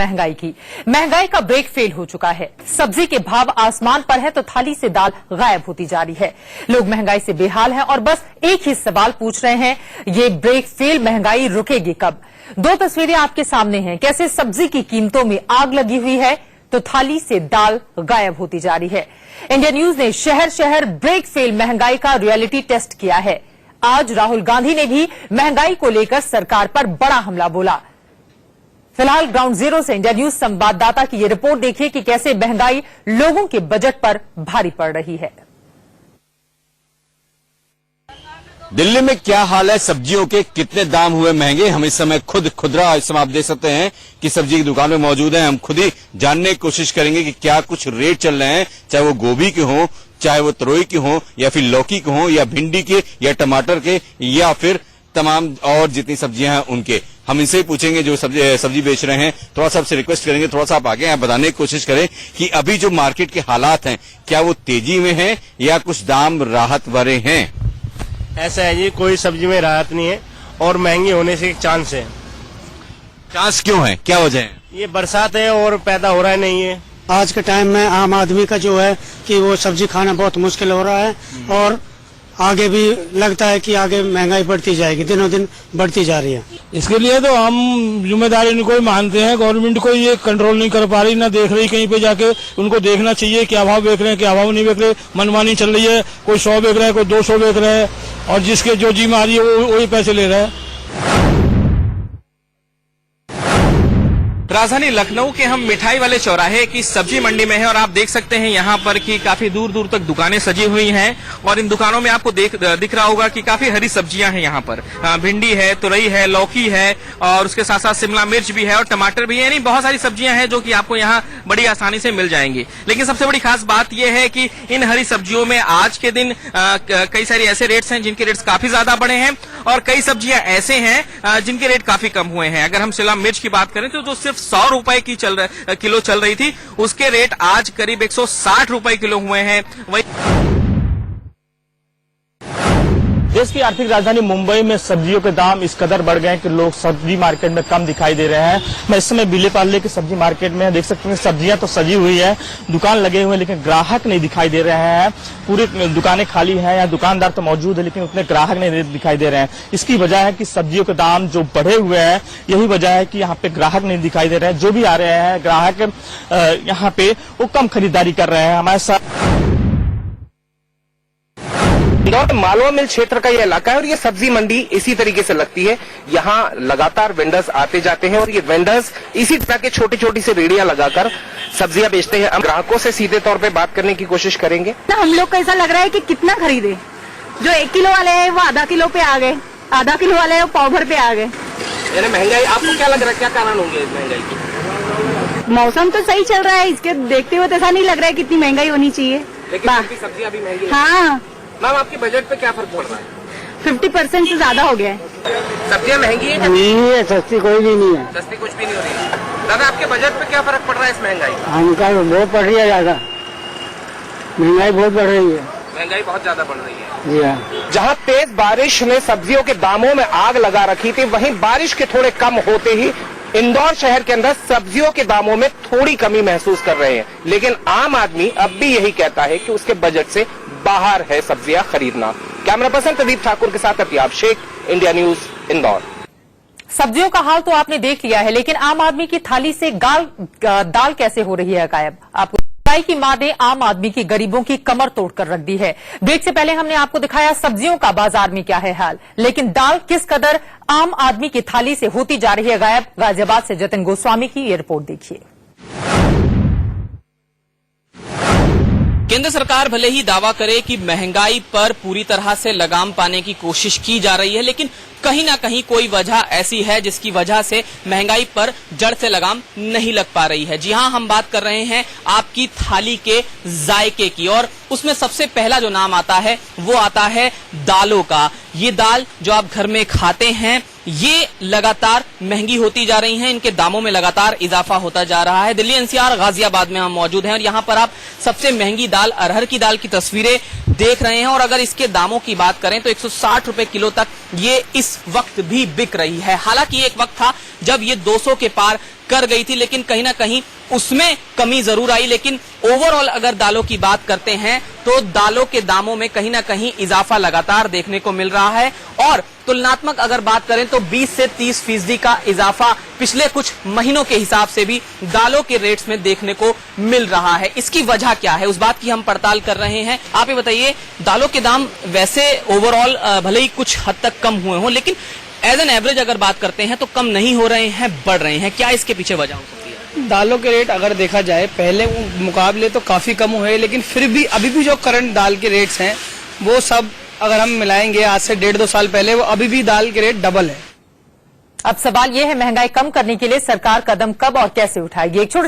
महंगाई की। महंगाई का ब्रेक फेल हो चुका है। सब्जी के भाव आसमान पर है तो थाली से दाल गायब होती जा रही है। लोग महंगाई से बेहाल हैं और बस एक ही सवाल पूछ रहे हैं, ये ब्रेक फेल महंगाई रुकेगी कब? दो तस्वीरें आपके सामने हैं, कैसे सब्जी की कीमतों में आग लगी हुई है तो थाली से दाल गायब होती जा रही है। इंडिया न्यूज ने शहर शहर ब्रेक फेल महंगाई का रियलिटी टेस्ट किया है। आज राहुल गांधी ने भी महंगाई को लेकर सरकार पर बड़ा हमला बोला। फिलहाल ग्राउंड जीरो से इंडिया न्यूज संवाददाता की ये रिपोर्ट देखिए कि कैसे महंगाई लोगों के बजट पर भारी पड़ रही है। दिल्ली में क्या हाल है, सब्जियों के कितने दाम हुए महंगे? हम इस समय खुद खुदरा इस समय आप देख सकते हैं कि सब्जी की दुकान में मौजूद हैं। हम खुद ही जानने की कोशिश करेंगे कि क्या कुछ रेट चल रहे हैं, चाहे वो गोभी के हों, चाहे वो तरोई के हों, या फिर लौकी के हों, या भिंडी के, या टमाटर के, या फिर तमाम और जितनी सब्जियां हैं उनके। हम इनसे ही पूछेंगे जो सब्जी बेच रहे हैं। थोड़ा सा आपसे रिक्वेस्ट करेंगे, थोड़ा सा आप आगे आप बताने की कोशिश करें कि अभी जो मार्केट के हालात हैं, क्या वो तेजी में हैं या कुछ दाम राहत भरे हैं? ऐसा है जी, कोई सब्जी में राहत नहीं है और महंगी होने से एक चांस है। चांस क्यों है, क्या वजह है? ये बरसात है और पैदा हो रहा नहीं है। आज के टाइम में आम आदमी का जो है कि वो सब्जी खाना बहुत मुश्किल हो रहा है और आगे भी लगता है कि आगे महंगाई बढ़ती जाएगी, दिनों दिन बढ़ती जा रही है। इसके लिए तो हम जिम्मेदारी इनको ही मानते हैं। गवर्नमेंट को ये कंट्रोल नहीं कर पा रही, ना देख रही कहीं पे जाके। उनको देखना चाहिए क्या भाव बेच रहे हैं, क्या भाव नहीं बेच रहे। मनमानी चल रही है, कोई 100 बेच रहा है, कोई 200 बेच रहा है और जिसके जो जी मारी है वो वही पैसे ले रहा है। राजधानी लखनऊ के हम मिठाई वाले चौराहे की सब्जी मंडी में हैं और आप देख सकते हैं यहाँ पर कि काफी दूर दूर तक दुकानें सजी हुई हैं और इन दुकानों में आपको दिख रहा होगा कि काफी हरी सब्जियां हैं यहाँ पर। भिंडी है, तुरई है, लौकी है और उसके साथ साथ शिमला मिर्च भी है और टमाटर भी है। यानी बहुत सारी सब्जियां हैं जो कि आपको यहाँ बड़ी आसानी से मिल जाएंगी। लेकिन सबसे बड़ी खास बात यह है कि इन हरी सब्जियों में आज के दिन कई सारे ऐसे रेट्स हैं जिनके रेट्स काफी ज्यादा बढ़े हैं और कई सब्जियां ऐसे हैं जिनके रेट काफी कम हुए हैं। अगर हम शिमला मिर्च की बात करें तो जो सिर्फ 100 रुपए की किलो चल रही थी, उसके रेट आज करीब 160 रुपए किलो हुए हैं। वही देश की आर्थिक राजधानी मुंबई में सब्जियों के दाम इस कदर बढ़ गए हैं कि लोग सब्जी मार्केट में कम दिखाई दे रहे हैं। मैं इस समय बिले पाले की सब्जी मार्केट में देख सकते हैं, सब्जियां तो सजी हुई है, दुकान लगे हुए हैं लेकिन ग्राहक नहीं दिखाई दे रहे हैं। पूरी दुकानें खाली हैं, यहाँ दुकानदार तो मौजूद है लेकिन उतने ग्राहक नहीं दिखाई दे रहे हैं। इसकी वजह है कि सब्जियों के दाम जो बढ़े हुए हैं, यही वजह है कि यहाँ पे ग्राहक नहीं दिखाई दे रहे हैं। जो भी आ रहे हैं ग्राहक यहाँ पे वो कम खरीदारी कर रहे हैं। हमारे साथ इंदौर के मालवा मिल क्षेत्र का ये इलाका है और ये सब्जी मंडी इसी तरीके से लगती है। यहाँ लगातार वेंडर्स आते जाते हैं और ये वेंडर्स इसी तरह के छोटी छोटी से रेडियां लगाकर सब्जियां बेचते हैं। हम ग्राहकों से सीधे तौर पे बात करने की कोशिश करेंगे। हम लोग को ऐसा लग रहा है कि कितना खरीदे, जो 1 किलो वाले हैं वो आधा किलो पे आ गए, आधा किलो वाले हैं वो पाव भर पे आ गए। यानी महंगाई, आपको क्या लग रहा है, क्या कारण होंगे इस महंगाई की? मौसम तो सही चल रहा है, इसके देखते हुए तो ऐसा नहीं लग रहा है कितनी महंगाई होनी चाहिए। लेकिन सब्जियां अभी महंगी। हाँ मैम, आपके बजट पे क्या फर्क पड़ रहा है? 50% से ज्यादा हो गया है। सब्जियां महंगी है? नहीं है, सस्ती कोई भी नहीं है। सस्ती कुछ भी नहीं हो रही है। दादा, आपके बजट पे क्या फर्क पड़ रहा है इस महंगाई का? हानिकार बहुत पड़ रही है, ज्यादा महंगाई बहुत बढ़ रही है। महंगाई बहुत ज्यादा बढ़ रही है जी हाँ। जहां तेज बारिश ने सब्जियों के दामों में आग लगा रखी थी, वहीं बारिश के थोड़े कम होते ही इंदौर शहर के अंदर सब्जियों के दामों में थोड़ी कमी महसूस कर रहे हैं। लेकिन आम आदमी अब भी यही कहता है कि उसके बजट से बाहर है सब्जियां खरीदना। कैमरा पर्सन प्रदीप ठाकुर के साथ अतियाब शेख, इंडिया न्यूज, इंदौर। सब्जियों का हाल तो आपने देख लिया है, लेकिन आम आदमी की थाली से दाल कैसे हो रही है गायब? आपको महंगाई की मार ने आम आदमी की, गरीबों की कमर तोड़कर रख दी है। ब्रेक से पहले हमने आपको दिखाया सब्जियों का बाजार में क्या है हाल, लेकिन दाल किस कदर आम आदमी की थाली से होती जा रही है गायब। गाजियाबाद से जतिन गोस्वामी की ये रिपोर्ट देखिए। केंद्र सरकार भले ही दावा करे कि महंगाई पर पूरी तरह से लगाम पाने की कोशिश की जा रही है, लेकिन कहीं ना कहीं कोई वजह ऐसी है जिसकी वजह से महंगाई पर जड़ से लगाम नहीं लग पा रही है। जी हां, हम बात कर रहे हैं आपकी थाली के जायके की और उसमें सबसे पहला जो नाम आता है वो आता है दालों का। ये दाल जो आप घर में खाते हैं ये लगातार महंगी होती जा रही हैं, इनके दामों में लगातार इजाफा होता जा रहा है। दिल्ली एनसीआर गाजियाबाद में हम मौजूद हैं और यहाँ पर आप सबसे महंगी दाल अरहर की दाल की तस्वीरें देख रहे हैं और अगर इसके दामों की बात करें तो 160 रुपए किलो तक ये इस वक्त भी बिक रही है। हालांकि एक वक्त था जब ये 200 के पार कर गई थी, लेकिन कहीं ना कहीं उसमें कमी जरूर आई। लेकिन ओवरऑल अगर दालों की बात करते हैं तो दालों के दामों में कहीं ना कहीं इजाफा लगातार देखने को मिल रहा है और तुलनात्मक अगर बात करें तो 20 से 30% का इजाफा पिछले कुछ महीनों के हिसाब से भी दालों के रेट्स में देखने को मिल रहा है। इसकी वजह क्या है, उस बात की हम पड़ताल कर रहे हैं। आप ये बताइए, दालों के दाम वैसे ओवरऑल भले ही कुछ हद तक कम हुए हों, लेकिन एज एन एवरेज अगर बात करते हैं तो कम नहीं हो रहे हैं, बढ़ रहे हैं। क्या इसके पीछे वजह हो सकती है? दालों के रेट अगर देखा जाए पहले मुकाबले तो काफी कम हुए, लेकिन फिर भी अभी भी जो करंट दाल के रेट्स हैं वो सब अगर हम मिलाएंगे आज से 1.5-2 साल पहले, वो अभी भी दाल के रेट डबल है। अब सवाल यह है, महंगाई कम करने के लिए सरकार कदम कब और कैसे उठाएगी? एक छोटे